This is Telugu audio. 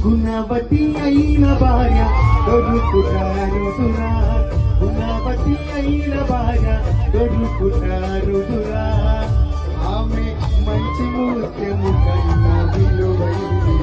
గుణవతి అయిన భార్య దొరుకుతారుదురా, గుణవతి అయిన భార్య దొరుకుతారుదురా. ఆమె మంచి ముత్యము కన్నా విలువైనది,